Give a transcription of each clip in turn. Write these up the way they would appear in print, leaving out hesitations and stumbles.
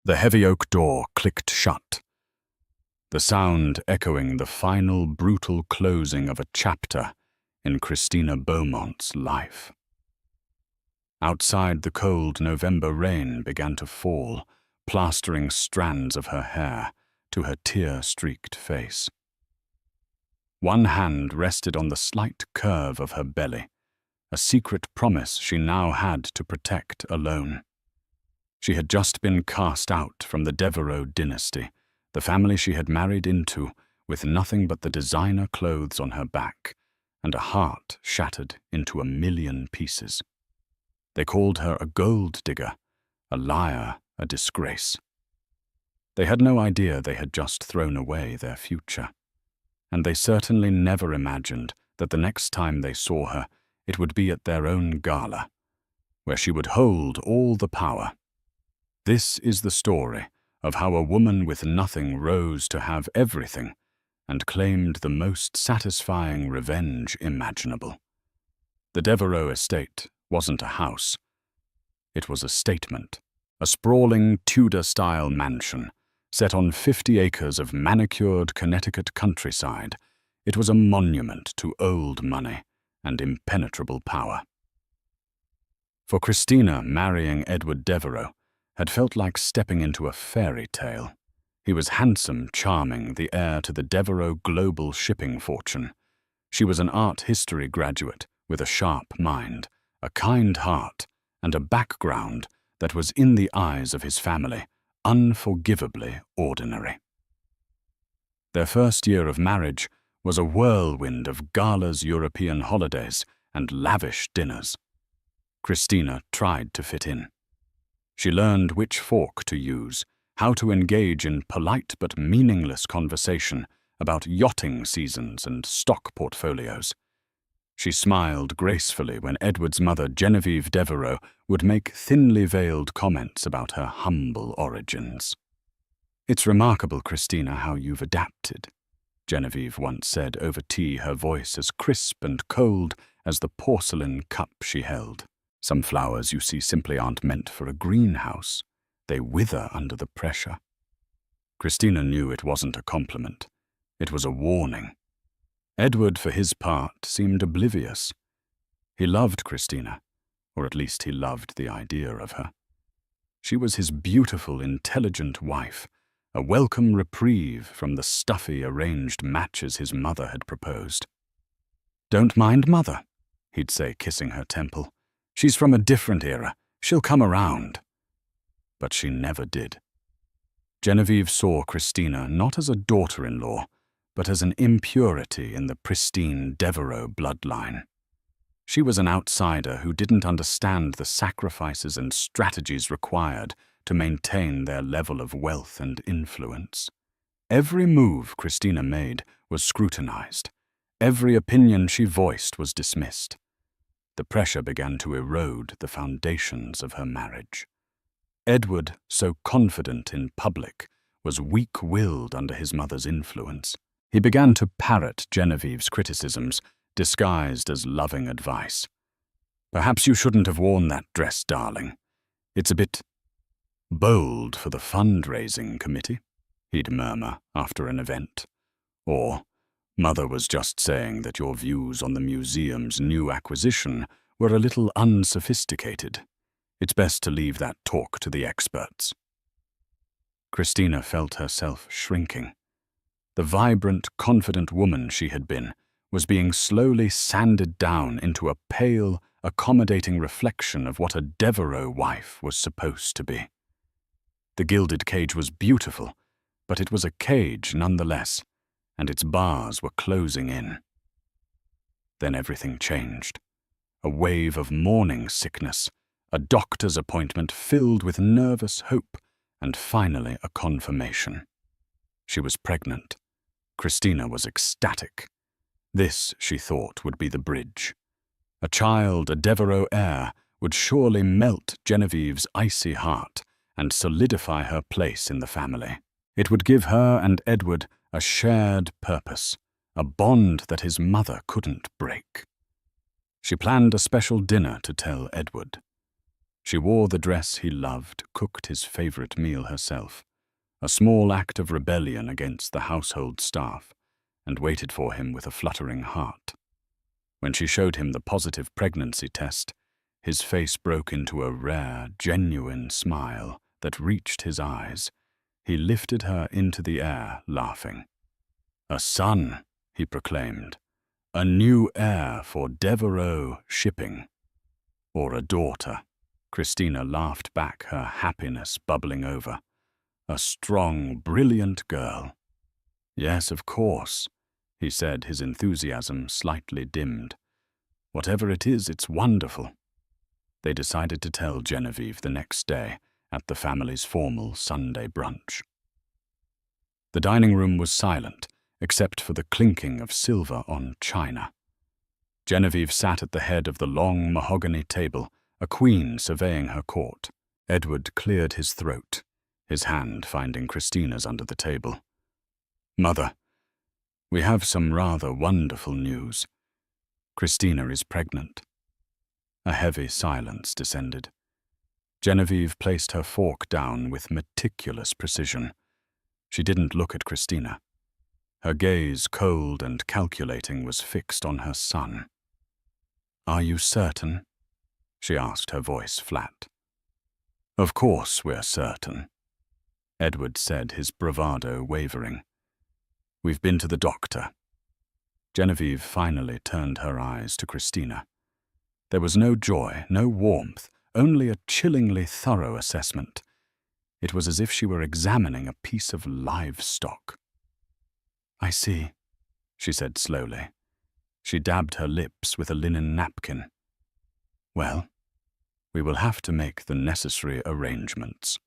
The heavy oak door clicked shut, the sound echoing the final brutal closing of a chapter in Christina Beaumont's life. Outside, the cold November rain began to fall, plastering strands of her hair to her tear-streaked face. One hand rested on the slight curve of her belly, a secret promise she now had to protect alone. She had just been cast out from the Devereux dynasty, the family she had married into, with nothing but the designer clothes on her back and a heart shattered into 1,000,000 pieces. They called her a gold digger, a liar, a disgrace. They had no idea they had just thrown away their future, and they certainly never imagined that the next time they saw her, it would be at their own gala, where she would hold all the power. This is the story of how a woman with nothing rose to have everything and claimed the most satisfying revenge imaginable. The Devereux estate wasn't a house. It was a statement, a sprawling Tudor-style mansion set on 50 acres of manicured Connecticut countryside. It was a monument to old money and impenetrable power. For Christina, marrying Edward Devereux had felt like stepping into a fairy tale. He was handsome, charming, the heir to the Devereux global shipping fortune. She was an art history graduate with a sharp mind, a kind heart, and a background that was, in the eyes of his family, unforgivably ordinary. Their first year of marriage was a whirlwind of galas, European holidays, and lavish dinners. Christina tried to fit in. She learned which fork to use, how to engage in polite but meaningless conversation about yachting seasons and stock portfolios. She smiled gracefully when Edward's mother, Genevieve Devereux, would make thinly veiled comments about her humble origins. "It's remarkable, Christina, how you've adapted," Genevieve once said over tea, her voice as crisp and cold as the porcelain cup she held. "Some flowers, you see, simply aren't meant for a greenhouse. They wither under the pressure." Christina knew it wasn't a compliment. It was a warning. Edward, for his part, seemed oblivious. He loved Christina, or at least he loved the idea of her. She was his beautiful, intelligent wife, a welcome reprieve from the stuffy, arranged matches his mother had proposed. "Don't mind Mother," he'd say, kissing her temple. "She's from a different era. She'll come around." But she never did. Genevieve saw Christina not as a daughter-in-law, but as an impurity in the pristine Devereux bloodline. She was an outsider who didn't understand the sacrifices and strategies required to maintain their level of wealth and influence. Every move Christina made was scrutinized. Every opinion she voiced was dismissed. The pressure began to erode the foundations of her marriage. Edward, so confident in public, was weak-willed under his mother's influence. He began to parrot Genevieve's criticisms, disguised as loving advice. "Perhaps you shouldn't have worn that dress, darling. It's a bit bold for the fundraising committee," he'd murmur after an event. Or, "Mother was just saying that your views on the museum's new acquisition were a little unsophisticated. It's best to leave that talk to the experts." Christina felt herself shrinking. The vibrant, confident woman she had been was being slowly sanded down into a pale, accommodating reflection of what a Devereux wife was supposed to be. The gilded cage was beautiful, but it was a cage nonetheless, and its bars were closing in. Then everything changed. A wave of morning sickness, a doctor's appointment filled with nervous hope, and finally a confirmation. She was pregnant. Christina was ecstatic. This, she thought, would be the bridge. A child, a Devereux heir, would surely melt Genevieve's icy heart and solidify her place in the family. It would give her and Edward a shared purpose, a bond that his mother couldn't break. She planned a special dinner to tell Edward. She wore the dress he loved, cooked his favorite meal herself, a small act of rebellion against the household staff, and waited for him with a fluttering heart. When she showed him the positive pregnancy test, his face broke into a rare, genuine smile that reached his eyes. He lifted her into the air, laughing. "A son," he proclaimed. "A new heir for Devereux Shipping." "Or a daughter." Christina laughed back, her happiness bubbling over. "A strong, brilliant girl." "Yes, of course," he said, his enthusiasm slightly dimmed. "Whatever it is, it's wonderful." They decided to tell Genevieve the next day at the family's formal Sunday brunch. The dining room was silent, except for the clinking of silver on china. Genevieve sat at the head of the long mahogany table, a queen surveying her court. Edward cleared his throat, his hand finding Christina's under the table. "Mother, we have some rather wonderful news. Christina is pregnant." A heavy silence descended. Genevieve placed her fork down with meticulous precision. She didn't look at Christina. Her gaze, cold and calculating, was fixed on her son. "Are you certain?" she asked, her voice flat. "Of course we're certain," Edward said, his bravado wavering. "We've been to the doctor." Genevieve finally turned her eyes to Christina. There was no joy, no warmth, only a chillingly thorough assessment. It was as if she were examining a piece of livestock. "I see," she said slowly. She dabbed her lips with a linen napkin. "Well, we will have to make the necessary arrangements."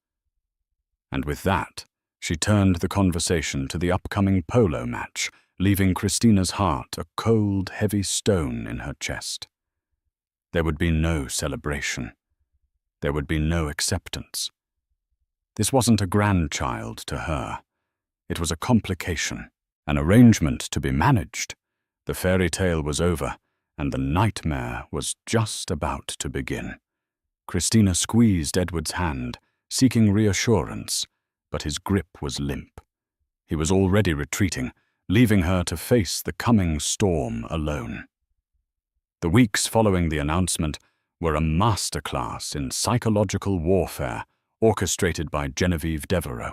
And with that, she turned the conversation to the upcoming polo match, leaving Christina's heart a cold, heavy stone in her chest. There would be no celebration. There would be no acceptance. This wasn't a grandchild to her. It was a complication, an arrangement to be managed. The fairy tale was over, and the nightmare was just about to begin. Christina squeezed Edward's hand, seeking reassurance, but his grip was limp. He was already retreating, leaving her to face the coming storm alone. The weeks following the announcement were a masterclass in psychological warfare orchestrated by Genevieve Devereux.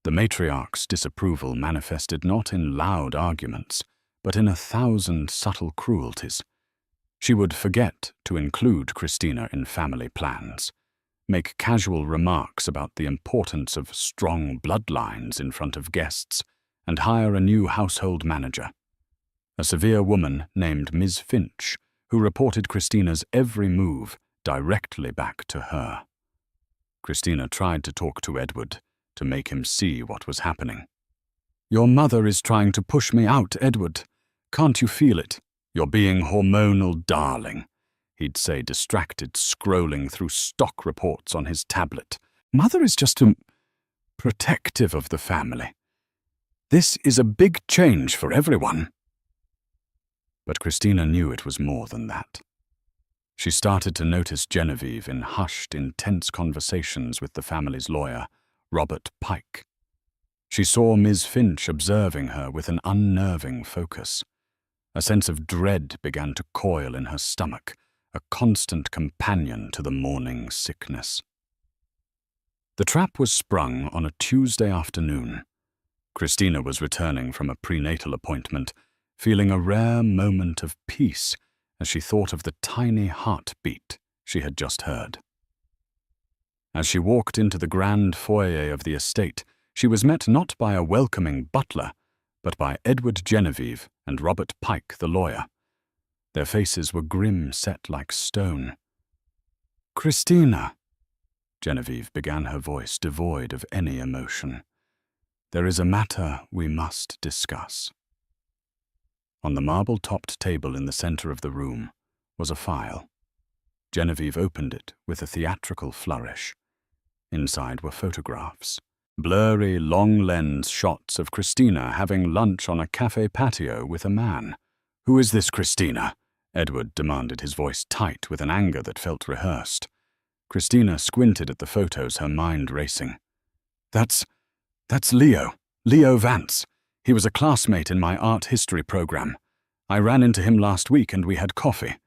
The matriarch's disapproval manifested not in loud arguments, but in 1,000 subtle cruelties. She would forget to include Christina in family plans, make casual remarks about the importance of strong bloodlines in front of guests, and hire a new household manager, a severe woman named Ms. Finch, who reported Christina's every move directly back to her. Christina tried to talk to Edward, to make him see what was happening. "Your mother is trying to push me out, Edward. Can't you feel it? You're being hormonal, darling," he'd say, distracted, scrolling through stock reports on his tablet. "Mother is just too protective of the family. This is a big change for everyone." But Christina knew it was more than that. She started to notice Genevieve in hushed, intense conversations with the family's lawyer, Robert Pike. She saw Ms. Finch observing her with an unnerving focus. A sense of dread began to coil in her stomach, a constant companion to the morning sickness. The trap was sprung on a Tuesday afternoon. Christina was returning from a prenatal appointment, feeling a rare moment of peace as she thought of the tiny heartbeat she had just heard. As she walked into the grand foyer of the estate, she was met not by a welcoming butler, but by Edward Genevieve and Robert Pike, the lawyer. Their faces were grim, set like stone. "Christina," Genevieve began, her voice devoid of any emotion, "there is a matter we must discuss." On the marble-topped table in the center of the room was a file. Genevieve opened it with a theatrical flourish. Inside were photographs, blurry, long-lens shots of Christina having lunch on a cafe patio with a man. "Who is this Christina?" Edward demanded, his voice tight with an anger that felt rehearsed. Christina squinted at the photos, her mind racing. That's Leo Vance. He was a classmate in my art history program. I ran into him last week and we had coffee.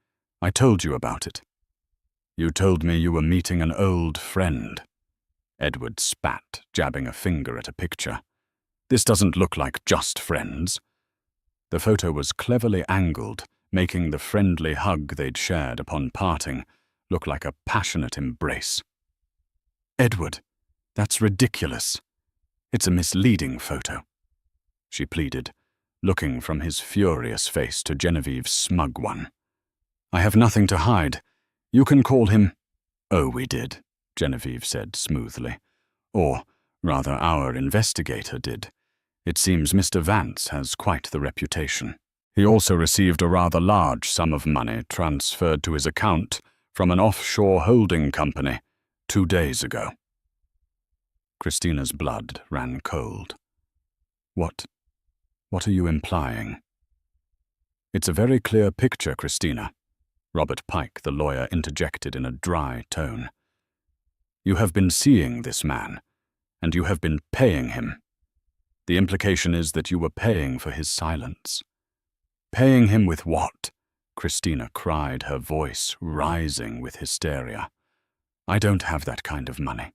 I told you about it. You told me you were meeting an old friend. Edward spat, jabbing a finger at a picture. This doesn't look like just friends. The photo was cleverly angled, making the friendly hug they'd shared upon parting look like a passionate embrace. Edward, that's ridiculous. It's a misleading photo, she pleaded, looking from his furious face to Genevieve's smug one. I have nothing to hide. You can call him— Oh, we did, Genevieve said smoothly. Or, rather, our investigator did. It seems Mr. Vance has quite the reputation. He also received a rather large sum of money transferred to his account from an offshore holding company 2 days ago. Christina's blood ran cold. What are you implying? It's a very clear picture, Christina, Robert Pike, the lawyer, interjected in a dry tone. You have been seeing this man, and you have been paying him. The implication is that you were paying for his silence. Paying him with what? Christina cried, her voice rising with hysteria. I don't have that kind of money.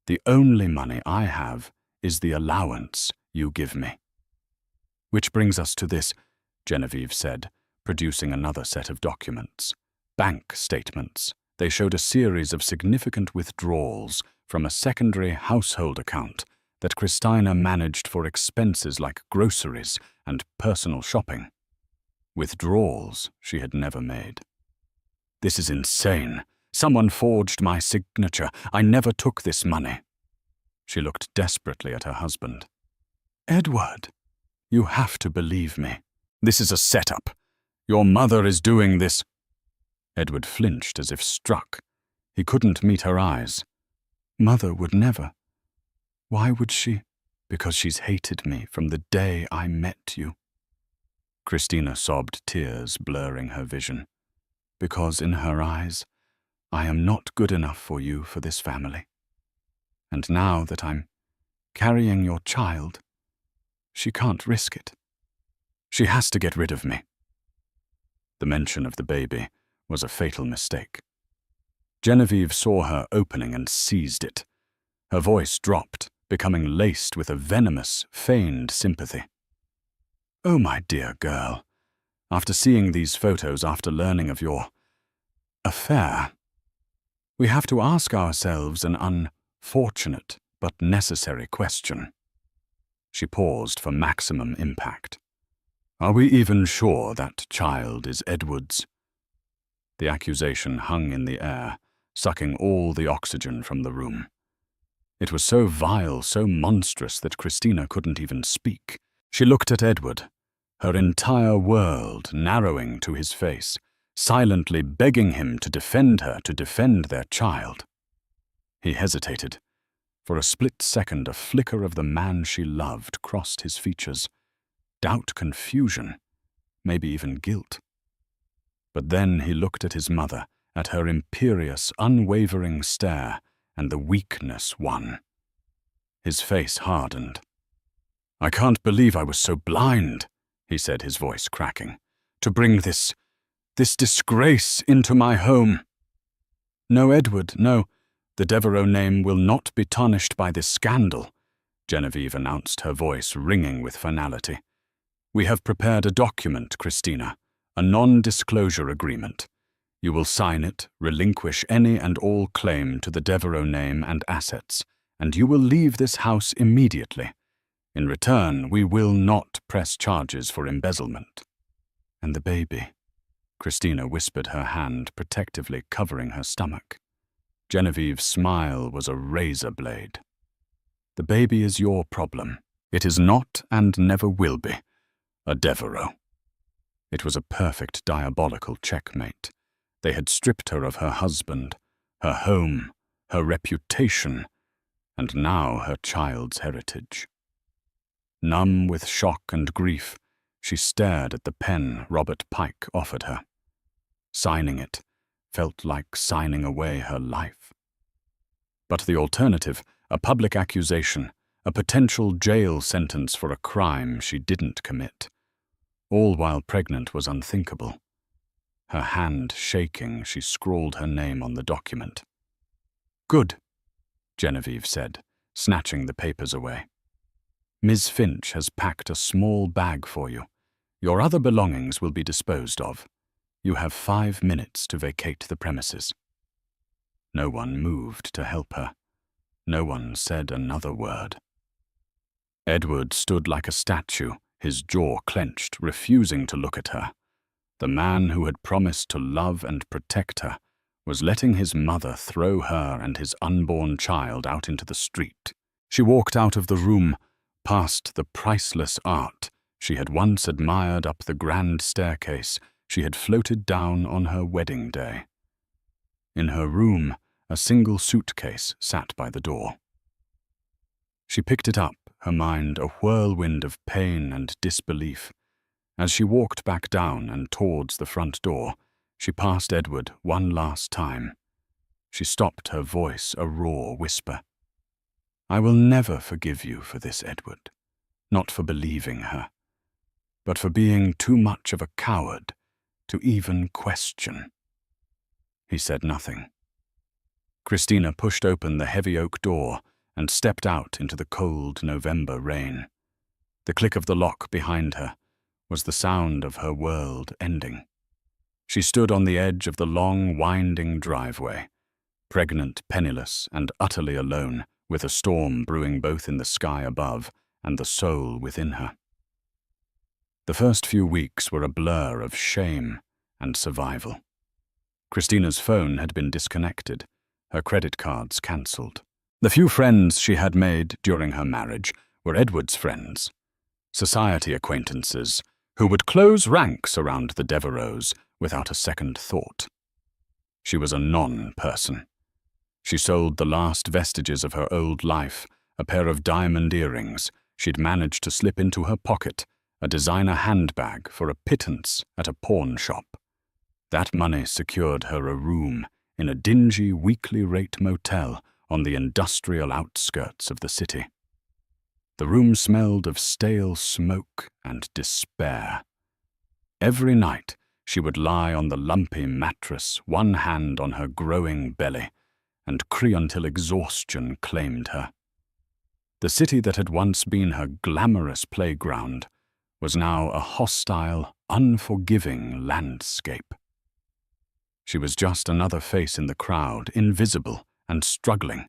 The only money I have is the allowance you give me. Which brings us to this, Genevieve said, producing another set of documents. Bank statements. They showed a series of significant withdrawals from a secondary household account that Christina managed for expenses like groceries and personal shopping. Withdrawals she had never made. This is insane. Someone forged my signature. I never took this money. She looked desperately at her husband. Edward, you have to believe me. This is a setup. Your mother is doing this. Edward flinched as if struck. He couldn't meet her eyes. Mother would never. Why would she? Because she's hated me from the day I met you. Christina sobbed, tears blurring her vision. Because in her eyes, I am not good enough for you for this family. And now that I'm carrying your child, she can't risk it. She has to get rid of me. The mention of the baby was a fatal mistake. Genevieve saw her opening and seized it. Her voice dropped, becoming laced with a venomous, feigned sympathy. Oh, my dear girl, after seeing these photos, after learning of your affair, we have to ask ourselves an unfortunate but necessary question. She paused for maximum impact. Are we even sure that child is Edward's? The accusation hung in the air, sucking all the oxygen from the room. It was so vile, so monstrous that Christina couldn't even speak. She looked at Edward, her entire world narrowing to his face, silently begging him to defend her, to defend their child. He hesitated. For a split second, a flicker of the man she loved crossed his features. Doubt, confusion, maybe even guilt. But then he looked at his mother, at her imperious, unwavering stare, and the weakness won. His face hardened. I can't believe I was so blind, he said, his voice cracking, to bring this disgrace into my home. No, Edward, no. The Devereux name will not be tarnished by this scandal, Genevieve announced, her voice ringing with finality. We have prepared a document, Christina, a non-disclosure agreement. You will sign it, relinquish any and all claim to the Devereux name and assets, and you will leave this house immediately. In return, we will not press charges for embezzlement. And the baby? Christina whispered, her hand protectively covering her stomach. Genevieve's smile was a razor blade. The baby is your problem. It is not and never will be a Devereux. It was a perfect diabolical checkmate. They had stripped her of her husband, her home, her reputation, and now her child's heritage. Numb with shock and grief, she stared at the pen Robert Pike offered her. Signing it, felt like signing away her life. But the alternative, a public accusation, a potential jail sentence for a crime she didn't commit, all while pregnant, was unthinkable. Her hand shaking, she scrawled her name on the document. "Good," Genevieve said, snatching the papers away. "Ms. Finch has packed a small bag for you. Your other belongings will be disposed of. You have 5 minutes to vacate the premises." No one moved to help her. No one said another word. Edward stood like a statue, his jaw clenched, refusing to look at her. The man who had promised to love and protect her was letting his mother throw her and his unborn child out into the street. She walked out of the room, past the priceless art she had once admired up the grand staircase she had floated down on her wedding day. In her room, a single suitcase sat by the door. She picked it up, her mind a whirlwind of pain and disbelief. As she walked back down and towards the front door, she passed Edward one last time. She stopped, her voice a raw whisper. "I will never forgive you for this, Edward. Not for believing her, but for being too much of a coward to even question." He said nothing. Christina pushed open the heavy oak door and stepped out into the cold November rain. The click of the lock behind her was the sound of her world ending. She stood on the edge of the long, winding driveway, pregnant, penniless, and utterly alone, with a storm brewing both in the sky above and the soul within her. The first few weeks were a blur of shame and survival. Christina's phone had been disconnected, her credit cards cancelled. The few friends she had made during her marriage were Edward's friends, society acquaintances, who would close ranks around the Devereaux without a second thought. She was a non-person. She sold the last vestiges of her old life, a pair of diamond earrings she'd managed to slip into her pocket, a designer handbag for a pittance at a pawn shop. That money secured her a room in a dingy weekly-rate motel on the industrial outskirts of the city. The room smelled of stale smoke and despair. Every night, she would lie on the lumpy mattress, one hand on her growing belly, and cry until exhaustion claimed her. The city that had once been her glamorous playground was now a hostile, unforgiving landscape. She was just another face in the crowd, invisible and struggling.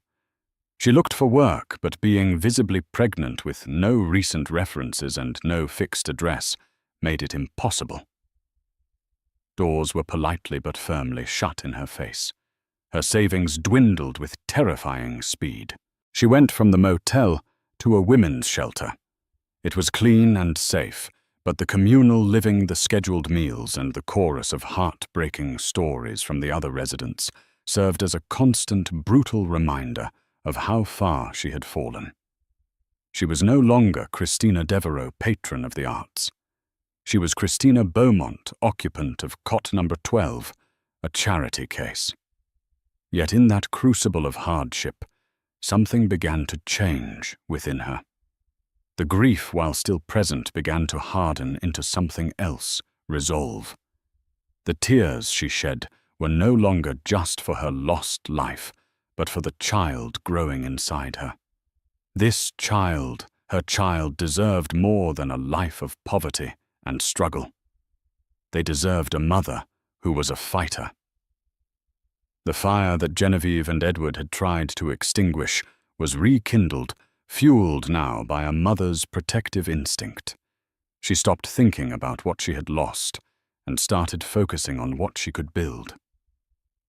She looked for work, but being visibly pregnant with no recent references and no fixed address made it impossible. Doors were politely but firmly shut in her face. Her savings dwindled with terrifying speed. She went from the motel to a women's shelter. It was clean and safe, but the communal living, the scheduled meals, and the chorus of heartbreaking stories from the other residents served as a constant, brutal reminder of how far she had fallen. She was no longer Christina Devereaux, patron of the arts. She was Christina Beaumont, occupant of cot number 12, a charity case. Yet in that crucible of hardship, something began to change within her. The grief, while still present, began to harden into something else, resolve. The tears she shed were no longer just for her lost life, but for the child growing inside her. This child, her child, deserved more than a life of poverty and struggle. They deserved a mother who was a fighter. The fire that Genevieve and Edward had tried to extinguish was rekindled, fueled now by a mother's protective instinct. She stopped thinking about what she had lost and started focusing on what she could build.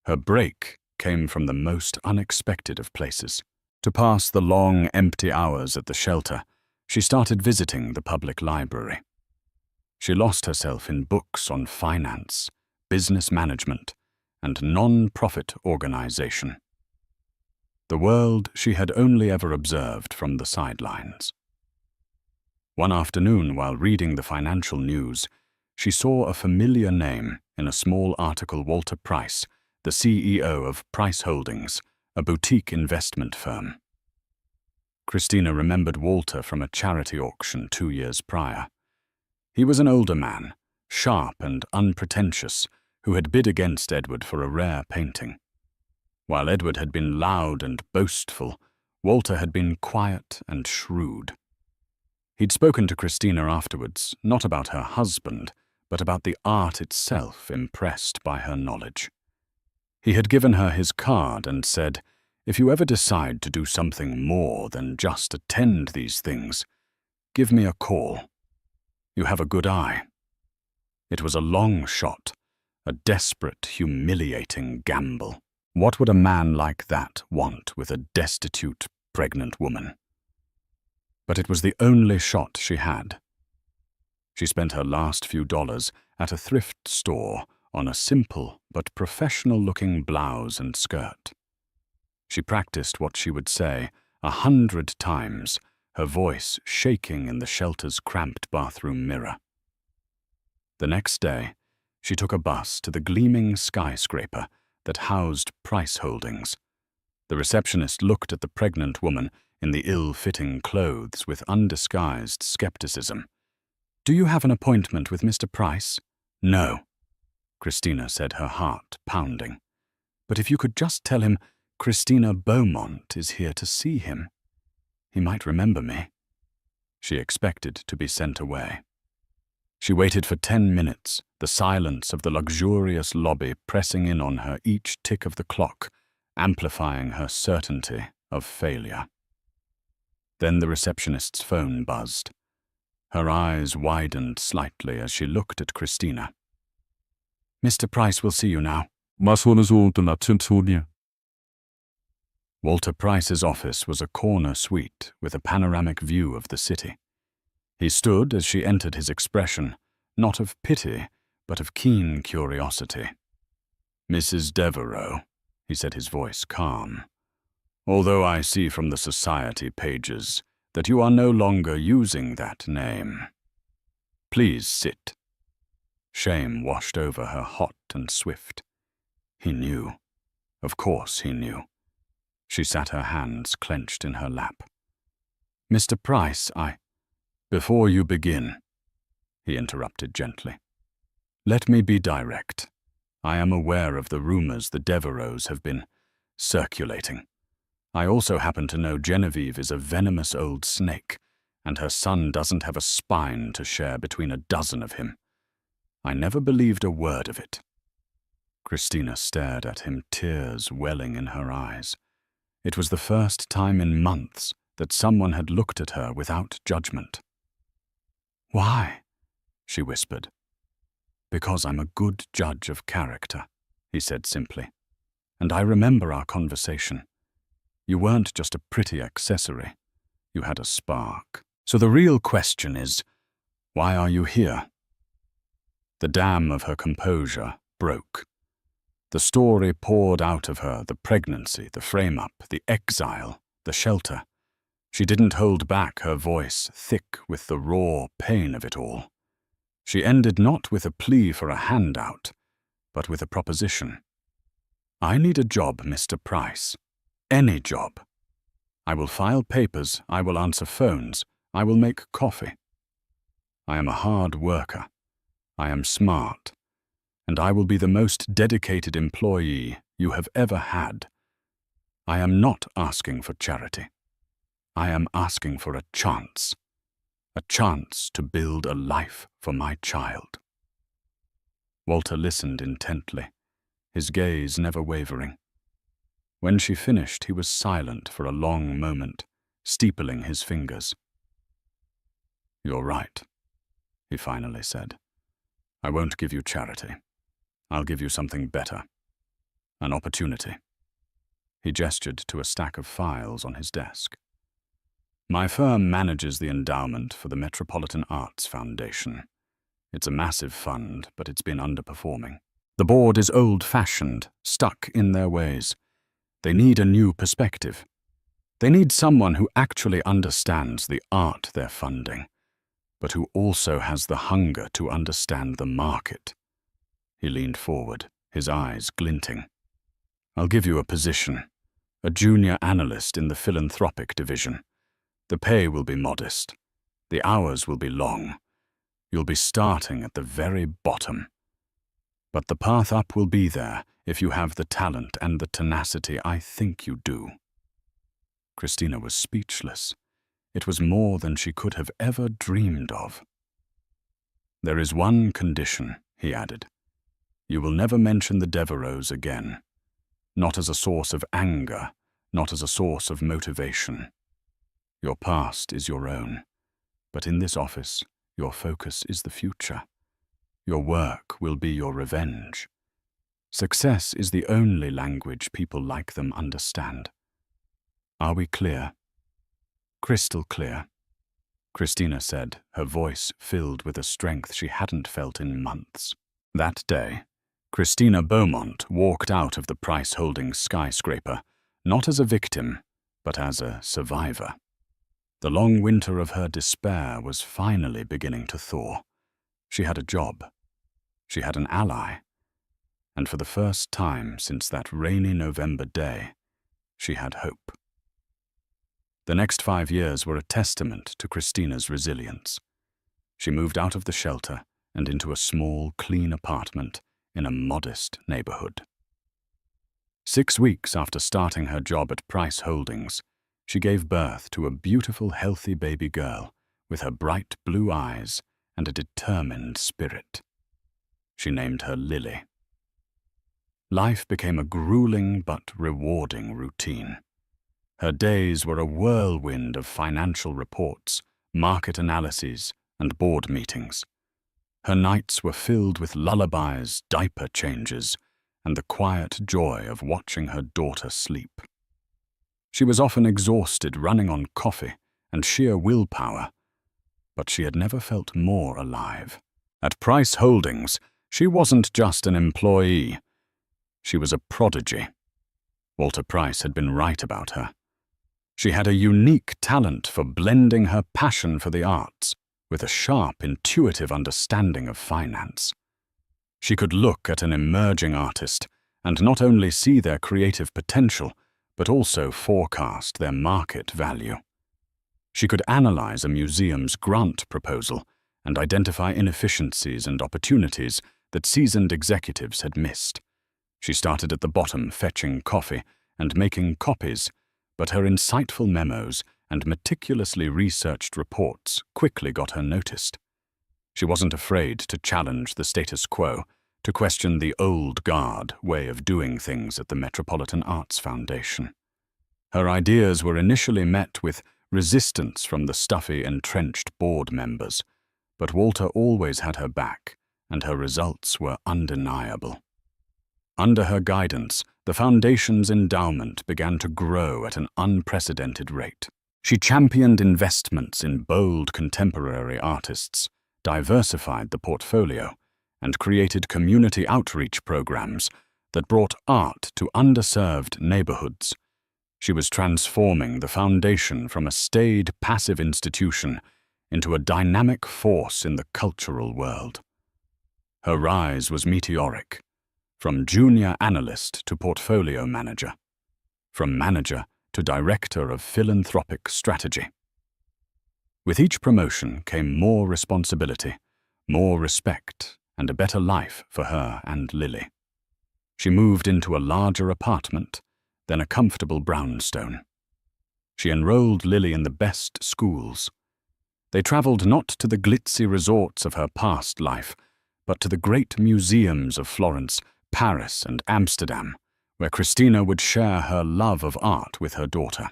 Her break came from the most unexpected of places. To pass the long, empty hours at the shelter, she started visiting the public library. She lost herself in books on finance, business management, and non-profit organization. The world she had only ever observed from the sidelines. One afternoon, while reading the financial news, she saw a familiar name in a small article. Walter Price, the CEO of Price Holdings, a boutique investment firm. Christina remembered Walter from a charity auction 2 years prior. He was an older man, sharp and unpretentious, who had bid against Edward for a rare painting. While Edward had been loud and boastful, Walter had been quiet and shrewd. He'd spoken to Christina afterwards, not about her husband, but about the art itself, impressed by her knowledge. He had given her his card and said, "If you ever decide to do something more than just attend these things, give me a call. You have a good eye." It was a long shot, a desperate, humiliating gamble. What would a man like that want with a destitute, pregnant woman? But it was the only shot she had. She spent her last few dollars at a thrift store on a simple but professional-looking blouse and skirt. She practiced what she would say 100 times, her voice shaking in the shelter's cramped bathroom mirror. The next day, she took a bus to the gleaming skyscraper that housed Price Holdings. The receptionist looked at the pregnant woman in the ill-fitting clothes with undisguised skepticism. "Do you have an appointment with Mr. Price?" "No," Christina said, her heart pounding. "But if you could just tell him Christina Beaumont is here to see him. He might remember me." She expected to be sent away. She waited for 10 minutes, the silence of the luxurious lobby pressing in on her each tick of the clock, amplifying her certainty of failure. Then the receptionist's phone buzzed. Her eyes widened slightly as she looked at Christina. "Mr. Price will see you now." Walter Price's office was a corner suite with a panoramic view of the city. He stood as she entered, his expression, not of pity, but of keen curiosity. "Mrs. Devereux," he said, his voice calm, "although I see from the society pages that you are no longer using that name. Please sit." Shame washed over her, hot and swift. He knew. Of course he knew. She sat, her hands clenched in her lap. "Mr. Price, Before you begin," he interrupted gently, "let me be direct. I am aware of the rumors the Devereux have been circulating. I also happen to know Genevieve is a venomous old snake, and her son doesn't have a spine to share between a dozen of him. I never believed a word of it." Christina stared at him, tears welling in her eyes. It was the first time in months that someone had looked at her without judgment. "Why?" she whispered. "Because I'm a good judge of character," he said simply. "And I remember our conversation. You weren't just a pretty accessory. You had a spark. So the real question is, why are you here?" The dam of her composure broke. The story poured out of her, the pregnancy, the frame-up, the exile, the shelter. She didn't hold back, her voice thick with the raw pain of it all. She ended not with a plea for a handout, but with a proposition. "I need a job, Mr. Price. Any job. I will file papers, I will answer phones, I will make coffee. I am a hard worker. I am smart. And I will be the most dedicated employee you have ever had. I am not asking for charity. I am asking for a chance to build a life for my child." Walter listened intently, his gaze never wavering. When she finished, he was silent for a long moment, steepling his fingers. "You're right," he finally said. "I won't give you charity. I'll give you something better. An opportunity." He gestured to a stack of files on his desk. "My firm manages the endowment for the Metropolitan Arts Foundation. It's a massive fund, but it's been underperforming. The board is old-fashioned, stuck in their ways. They need a new perspective. They need someone who actually understands the art they're funding, but who also has the hunger to understand the market." He leaned forward, his eyes glinting. I'll give you a position, a junior analyst in the philanthropic division. The pay will be modest. The hours will be long. You'll be starting at the very bottom. But the path up will be there if you have the talent and the tenacity I think you do." Christina was speechless. It was more than she could have ever dreamed of. "There is one condition," he added. "You will never mention the Devereaux again. Not as a source of anger, not as a source of motivation. Your past is your own, but in this office, your focus is the future. Your work will be your revenge. Success is the only language people like them understand. Are we clear?" "Crystal clear," Christina said, her voice filled with a strength she hadn't felt in months. That day, Christina Beaumont walked out of the Price Holdings skyscraper, not as a victim, but as a survivor. The long winter of her despair was finally beginning to thaw. She had a job. She had an ally. And for the first time since that rainy November day, she had hope. The next 5 years were a testament to Christina's resilience. She moved out of the shelter and into a small, clean apartment in a modest neighborhood. 6 weeks after starting her job at Price Holdings, she gave birth to a beautiful, healthy baby girl with her bright blue eyes and a determined spirit. She named her Lily. Life became a grueling but rewarding routine. Her days were a whirlwind of financial reports, market analyses, and board meetings. Her nights were filled with lullabies, diaper changes, and the quiet joy of watching her daughter sleep. She was often exhausted running on coffee and sheer willpower, but she had never felt more alive. At Price Holdings, she wasn't just an employee. She was a prodigy. Walter Price had been right about her. She had a unique talent for blending her passion for the arts with a sharp, intuitive understanding of finance. She could look at an emerging artist and not only see their creative potential, but also forecast their market value. She could analyze a museum's grant proposal and identify inefficiencies and opportunities that seasoned executives had missed. She started at the bottom, fetching coffee and making copies, but her insightful memos and meticulously researched reports quickly got her noticed. She wasn't afraid to challenge the status quo, to question the old guard way of doing things at the Metropolitan Arts Foundation. Her ideas were initially met with resistance from the stuffy, entrenched board members, but Walter always had her back, and her results were undeniable. Under her guidance, the Foundation's endowment began to grow at an unprecedented rate. She championed investments in bold contemporary artists, diversified the portfolio, and created community outreach programs that brought art to underserved neighborhoods. She was transforming the Foundation from a staid, passive institution into a dynamic force in the cultural world. Her rise was meteoric, from junior analyst to portfolio manager, from manager to director of philanthropic strategy. With each promotion came more responsibility, more respect, and a better life for her and Lily. She moved into a larger apartment, then a comfortable brownstone. She enrolled Lily in the best schools. They traveled not to the glitzy resorts of her past life, but to the great museums of Florence, Paris, and Amsterdam, where Christina would share her love of art with her daughter.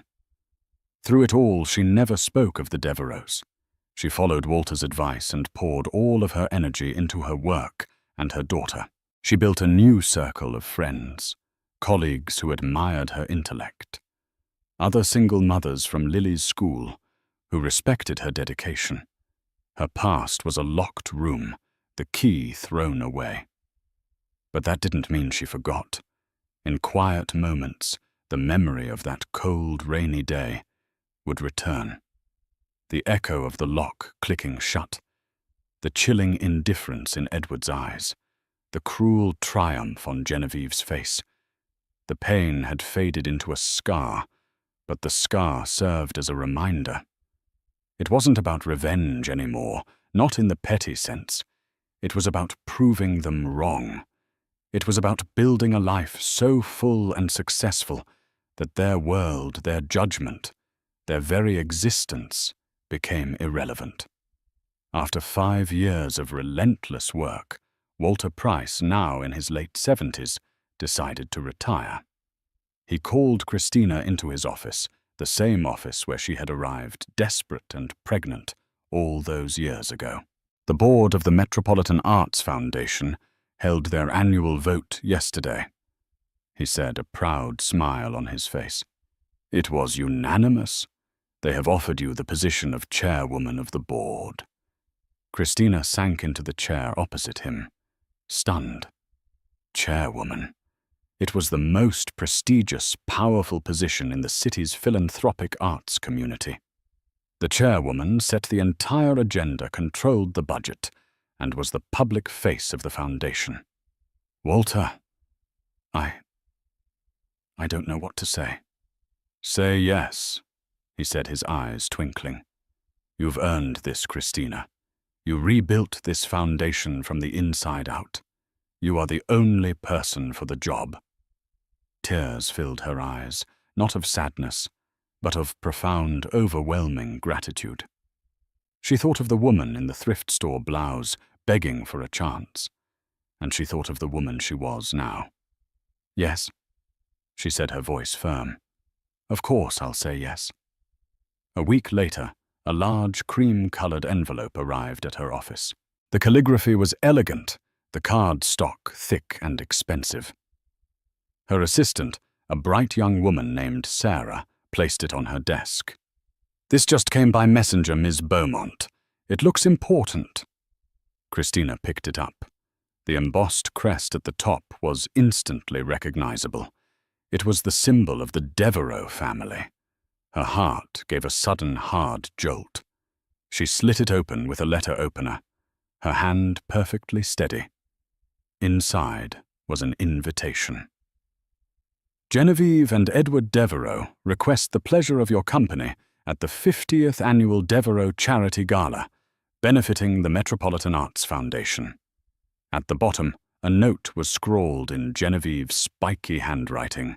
Through it all, she never spoke of the Devereaux. She followed Walter's advice and poured all of her energy into her work and her daughter. She built a new circle of friends, colleagues who admired her intellect, other single mothers from Lily's school who respected her dedication. Her past was a locked room, the key thrown away. But that didn't mean she forgot. In quiet moments, the memory of that cold, rainy day would return. The echo of the lock clicking shut, the chilling indifference in Edward's eyes, the cruel triumph on Genevieve's face. The pain had faded into a scar, but the scar served as a reminder. It wasn't about revenge anymore, not in the petty sense. It was about proving them wrong. It was about building a life so full and successful that their world, their judgment, their very existence became irrelevant. After 5 years of relentless work, Walter Price, now in his late 70s, decided to retire. He called Christina into his office, the same office where she had arrived desperate and pregnant all those years ago. The board of the Metropolitan Arts Foundation held their annual vote yesterday, he said, a proud smile on his face. It was unanimous. They have offered you the position of chairwoman of the board. Christina sank into the chair opposite him, stunned. Chairwoman. It was the most prestigious, powerful position in the city's philanthropic arts community. The chairwoman set the entire agenda, controlled the budget, and was the public face of the foundation. Walter, I don't know what to say. Say yes, he said, his eyes twinkling. You've earned this, Christina. You rebuilt this foundation from the inside out. You are the only person for the job. Tears filled her eyes, not of sadness, but of profound, overwhelming gratitude. She thought of the woman in the thrift store blouse, begging for a chance, and she thought of the woman she was now. Yes, she said, her voice firm. Of course I'll say yes. A week later, a large cream-colored envelope arrived at her office. The calligraphy was elegant, the card stock thick and expensive. Her assistant, a bright young woman named Sarah, placed it on her desk. This just came by messenger, Ms. Beaumont. It looks important. Christina picked it up. The embossed crest at the top was instantly recognizable. It was the symbol of the Devereux family. Her heart gave a sudden hard jolt. She slit it open with a letter opener, her hand perfectly steady. Inside was an invitation. Genevieve and Edward Devereux request the pleasure of your company at the 50th Annual Devereux Charity Gala, benefiting the Metropolitan Arts Foundation. At the bottom, a note was scrawled in Genevieve's spiky handwriting.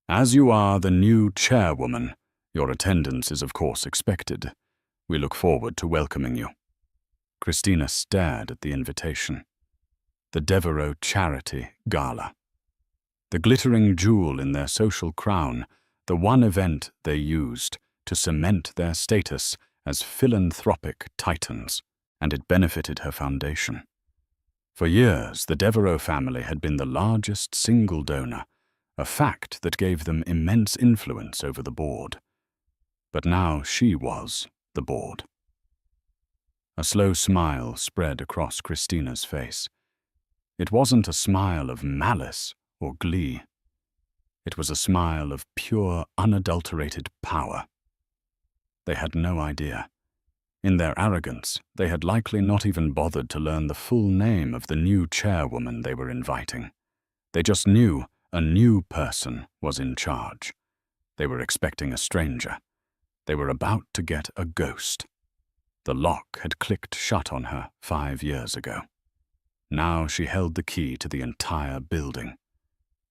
As you are the new chairwoman, your attendance is of course expected. We look forward to welcoming you. Christina stared at the invitation. The Devereux Charity Gala. The glittering jewel in their social crown, the one event they used to cement their status as philanthropic titans, and it benefited her foundation. For years, the Devereux family had been the largest single donor, a fact that gave them immense influence over the board. But now she was the board. A slow smile spread across Christina's face. It wasn't a smile of malice or glee. It was a smile of pure, unadulterated power. They had no idea. In their arrogance, they had likely not even bothered to learn the full name of the new chairwoman they were inviting. They just knew a new person was in charge. They were expecting a stranger. They were about to get a ghost. The lock had clicked shut on her 5 years ago. Now she held the key to the entire building,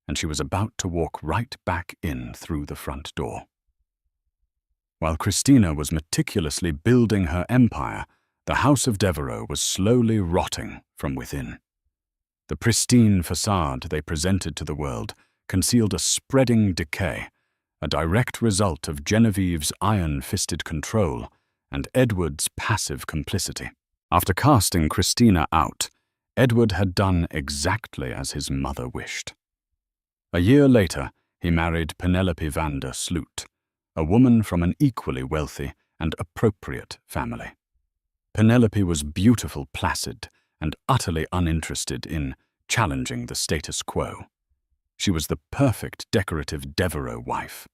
and she was about to walk right back in through the front door. While Christina was meticulously building her empire, the House of Devereux was slowly rotting from within. The pristine facade they presented to the world concealed a spreading decay, a direct result of Genevieve's iron-fisted control and Edward's passive complicity. After casting Christina out, Edward had done exactly as his mother wished. A year later, he married Penelope van der Sloot, a woman from an equally wealthy and appropriate family. Penelope was beautiful, placid, and utterly uninterested in challenging the status quo. She was the perfect decorative Devereux wife.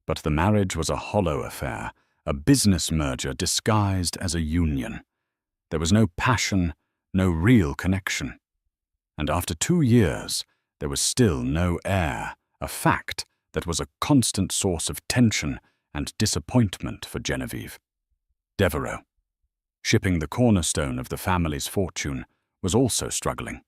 But the marriage was a hollow affair, a business merger disguised as a union. There was no passion, no real connection. And after 2 years, there was still no heir, a fact that was a constant source of tension and disappointment for Genevieve. Devereux, shipping the cornerstone of the family's fortune, was also struggling.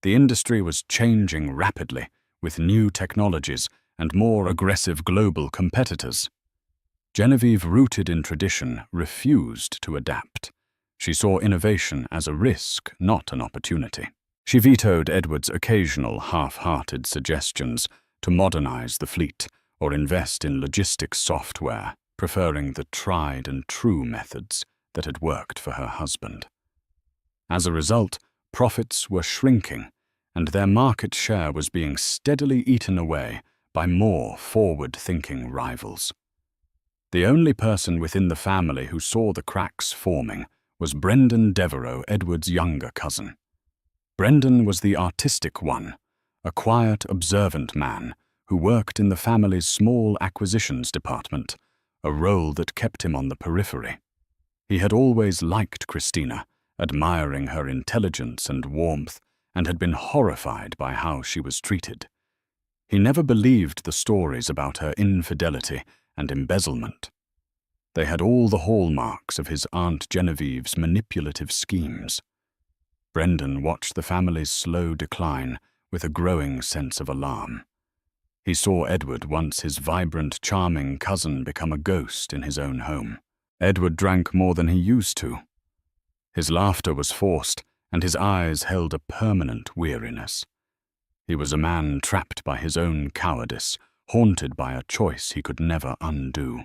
The industry was changing rapidly, with new technologies and more aggressive global competitors. Genevieve, rooted in tradition, refused to adapt. She saw innovation as a risk, not an opportunity. She vetoed Edward's occasional half-hearted suggestions to modernize the fleet or invest in logistics software, preferring the tried-and-true methods that had worked for her husband. As a result, profits were shrinking, and their market share was being steadily eaten away by more forward-thinking rivals. The only person within the family who saw the cracks forming was Brendan Devereux, Edward's younger cousin. Brendan was the artistic one, a quiet, observant man who worked in the family's small acquisitions department, a role that kept him on the periphery. He had always liked Christina, admiring her intelligence and warmth, and had been horrified by how she was treated. He never believed the stories about her infidelity and embezzlement. They had all the hallmarks of his Aunt Genevieve's manipulative schemes. Brendan watched the family's slow decline with a growing sense of alarm. He saw Edward, once his vibrant, charming cousin, become a ghost in his own home. Edward drank more than he used to. His laughter was forced, and his eyes held a permanent weariness. He was a man trapped by his own cowardice, haunted by a choice he could never undo.